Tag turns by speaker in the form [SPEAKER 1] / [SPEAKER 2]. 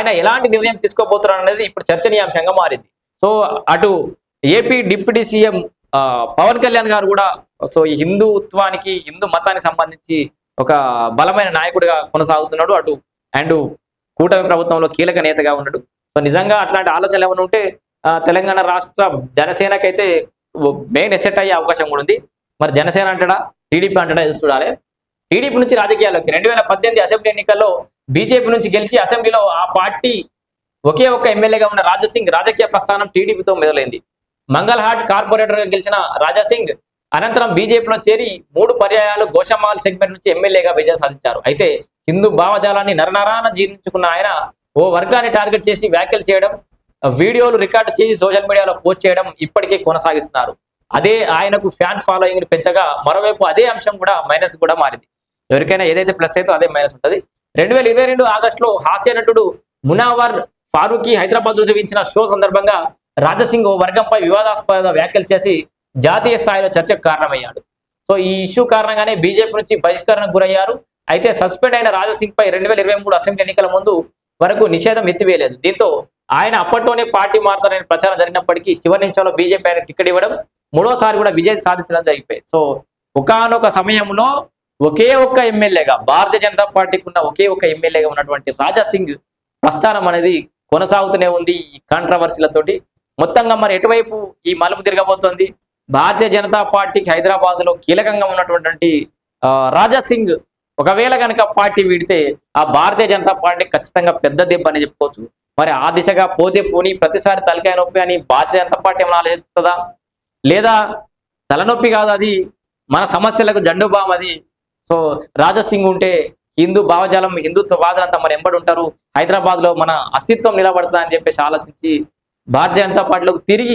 [SPEAKER 1] ఆయన ఎలాంటి నిర్ణయం తీసుకోబోతున్నారు అనేది ఇప్పుడు చర్చనీయాంశంగా మారింది. సో అటు AP deputy CM Pawan Kalyan గారు కూడా సో ఈ హిందుత్వానికి హిందూ మతానికి సంబంధించి ఒక బలమైన నాయకుడిగా కొనసాగుతున్నాడు. అటు అండ్ కూటమి ప్రభుత్వంలో కీలక నేతగా ఉన్నాడు. సో నిజంగా అట్లాంటి ఆలోచనలు ఏమైనా ఉంటే తెలంగాణ రాష్ట్ర జనసేనకైతే మెయిన్ ఎసెట్ అయ్యే అవకాశం కూడా ఉంది. మరి జనసేన అంటాడా టీడీపీ అంటాడా ఎదురు చూడాలి. టీడీపీ నుంచి రాజకీయాల్లోకి 2018 అసెంబ్లీ ఎన్నికల్లో బీజేపీ నుంచి గెలిచి అసెంబ్లీలో ఆ పార్టీ ఒకే ఒక్క ఎమ్మెల్యేగా ఉన్న రాజాసింగ్ రాజకీయ ప్రస్థానం టీడీపీతో మొదలైంది. మంగళహాట్ కార్పొరేటర్గా గెలిచిన రాజాసింగ్ అనంతరం బీజేపీలో చేరి 3 పర్యాయాలు గోషమాల్ సెగ్మెంట్ నుంచి ఎమ్మెల్యేగా విజయం సాధించారు. అయితే హిందూ భావజాలాన్ని నరనరాన జీర్ణించుకున్న ఆయన ఓ వర్గాన్ని టార్గెట్ చేసి వ్యాఖ్యలు చేయడం, వీడియోలు రికార్డు చేసి సోషల్ మీడియాలో పోస్ట్ చేయడం ఇప్పటికే కొనసాగిస్తున్నారు. అదే ఆయనకు ఫ్యాన్ ఫాలోయింగ్ పెంచగా మరోవైపు అదే అంశం కూడా మైనస్ కూడా మారింది. ఎవరికైనా ఏదైతే ప్లస్ అయితే అదే మైనస్ ఉంటుంది. 2022 ఆగస్టులో హాస్య నటుడు మునావర్ ఫారూఖీ హైదరాబాద్ లో నిర్వహించిన షో సందర్భంగా రాజాసింగ్ ఓ వర్గంపై వివాదాస్పద వ్యాఖ్యలు చేసి జాతీయ స్థాయిలో చర్చకు కారణమయ్యాడు. సో ఈ ఇష్యూ కారణంగానే బీజేపీ నుంచి బహిష్కరణకు గురయ్యారు. అయితే సస్పెండ్ అయిన రాజాసింగ్ పై 2023 అసెంబ్లీ ఎన్నికల ముందు వరకు నిషేధం ఎత్తివేయలేదు. దీంతో ఆయన అప్పట్లోనే పార్టీ మారుతారనే ప్రచారం జరిగినప్పటికీ చివరి నిమిషంలో బీజేపీ ఆయన టికెట్ ఇవ్వడం, మూడోసారి కూడా విజయం సాధించడం జరిగిపోయింది. సో ఒకానొక సమయంలో ఒకే ఒక్క ఎమ్మెల్యేగా భారతీయ జనతా పార్టీకి ఉన్న ఒకే ఒక్క ఎమ్మెల్యేగా ఉన్నటువంటి రాజాసింగ్ ప్రస్థానం అనేది కొనసాగుతూనే ఉంది ఈ కాంట్రవర్సీలతోటి. మొత్తంగా మరి ఎటువైపు ఈ మలుపు తిరగబోతోంది? భారతీయ జనతా పార్టీకి హైదరాబాద్ లో కీలకంగా ఉన్నటువంటి రాజాసింగ్ ఒకవేళ కనుక పార్టీ వీడితే ఆ భారతీయ జనతా పార్టీ ఖచ్చితంగా పెద్ద దెబ్బ అని చెప్పుకోవచ్చు. మరి ఆ దిశగా పోతే పోని ప్రతిసారి తలకాయ నొప్పి అని భారతీయ జనతా పార్టీ ఏమైనా ఆలోచిస్తుందా, లేదా తలనొప్పి కాదు అది మన సమస్యలకు జండుబాం అది. సో రాజాసింగ్ ఉంటే హిందూ భావజాలం హిందుత్వ వాదులంతా మరి ఎంబడి ఉంటారు, హైదరాబాద్ లో మన అస్తిత్వం నిలబడతా అని చెప్పేసి ఆలోచించి భారతీయ జనతా పార్టీలోకి తిరిగి